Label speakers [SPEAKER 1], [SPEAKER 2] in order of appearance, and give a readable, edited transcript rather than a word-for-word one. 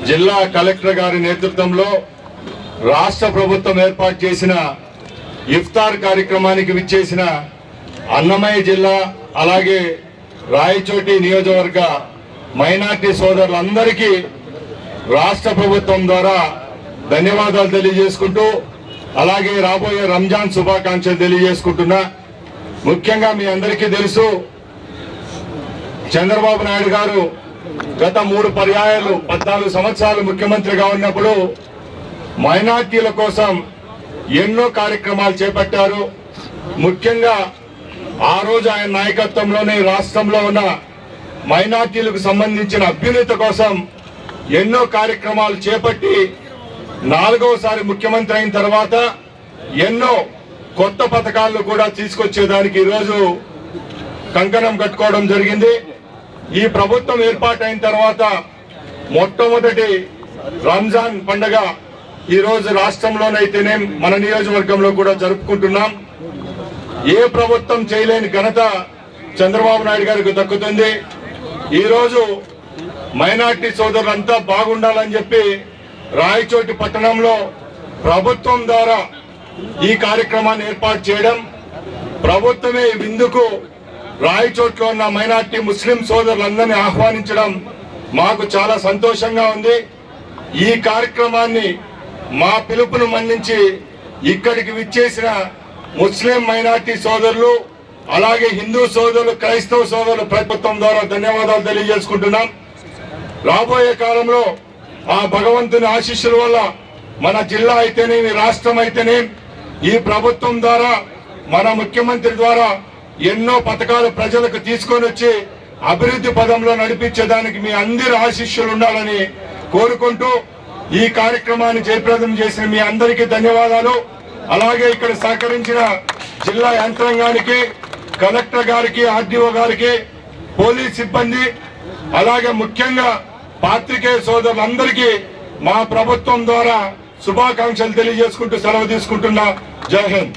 [SPEAKER 1] జిల్లా కలెక్టర్ గారి నేతృత్వంలో రాష్ట్ర ప్రభుత్వం ఏర్పాటు చేసిన ఇఫ్తార్ కార్యక్రమానికి విచ్చేసిన అన్నమయ్య జిల్లా అలాగే రాయచోటి నియోజకవర్గ మైనార్టీ సోదరులందరికీ రాష్ట్ర ప్రభుత్వం ద్వారా ధన్యవాదాలు తెలియజేసుకుంటూ అలాగే రాబోయే రంజాన్ శుభాకాంక్షలు తెలియజేసుకుంటున్నా. ముఖ్యంగా మీ అందరికీ తెలుసు, చంద్రబాబు నాయుడు గారు గత 3 పర్యాయాలు 14 సంవత్సరాలు ముఖ్యమంత్రిగా ఉన్నప్పుడు మైనార్టీల కోసం ఎన్నో కార్యక్రమాలు చేపట్టారు. ముఖ్యంగా ఆ రోజు ఆయన నాయకత్వంలోనే రాష్ట్రంలో ఉన్న మైనార్టీలకు సంబంధించిన అభ్యున్నత కోసం ఎన్నో కార్యక్రమాలు చేపట్టి 4వసారి ముఖ్యమంత్రి అయిన తర్వాత ఎన్నో కొత్త పథకాలను కూడా తీసుకొచ్చేదానికి ఈరోజు కంకణం కట్టుకోవడం జరిగింది. ఈ ప్రభుత్వం ఏర్పాటైన తర్వాత మొట్టమొదటి రంజాన్ పండుగ ఈరోజు రాష్ట్రంలోనైతేనే మన నియోజకవర్గంలో కూడా జరుపుకుంటున్నాం. ఏ ప్రభుత్వం చేయలేని ఘనత చంద్రబాబు నాయుడు గారికి దక్కుతుంది. ఈరోజు మైనార్టీ సోదరులంతా బాగుండాలని చెప్పి రాయచోటి పట్టణంలో ప్రభుత్వం ద్వారా ఈ కార్యక్రమాన్ని ఏర్పాటు చేయడం, ప్రభుత్వమే విందుకు రాయచోట్లో ఉన్న మైనార్టీ ముస్లిం సోదరులందరినీ ఆహ్వానించడం మాకు చాలా సంతోషంగా ఉంది. ఈ కార్యక్రమాన్ని మా పిలుపును మన్నించి ఇక్కడికి విచ్చేసిన ముస్లిం మైనార్టీ సోదరులు అలాగే హిందూ సోదరులు క్రైస్తవ సోదరులు ప్రభుత్వం ద్వారా ధన్యవాదాలు తెలియజేసుకుంటున్నాం. రాబోయే కాలంలో ఆ భగవంతుని ఆశీస్సుల వల్ల మన జిల్లా అయితేనేమి రాష్ట్రం అయితేనేమి ఈ ప్రభుత్వం ద్వారా మన ముఖ్యమంత్రి ద్వారా ఎన్నో పథకాలు ప్రజలకు తీసుకొని వచ్చి అభివృద్ధి పదంలో నడిపించేదానికి మీ అందరి ఆశీస్సులు ఉండాలని కోరుకుంటూ ఈ కార్యక్రమాన్ని జయప్రదం చేసిన మీ అందరికీ ధన్యవాదాలు. అలాగే ఇక్కడ సహకరించిన జిల్లా యంత్రాంగానికి, కలెక్టర్ గారికి, ఆర్డీఓ గారికి, పోలీస్ సిబ్బంది అలాగే ముఖ్యంగా పాత్రికేయ సోదరులందరికీ మా ప్రభుత్వం ద్వారా శుభాకాంక్షలు తెలియజేసుకుంటూ సెలవు తీసుకుంటున్నా. జై హింద్.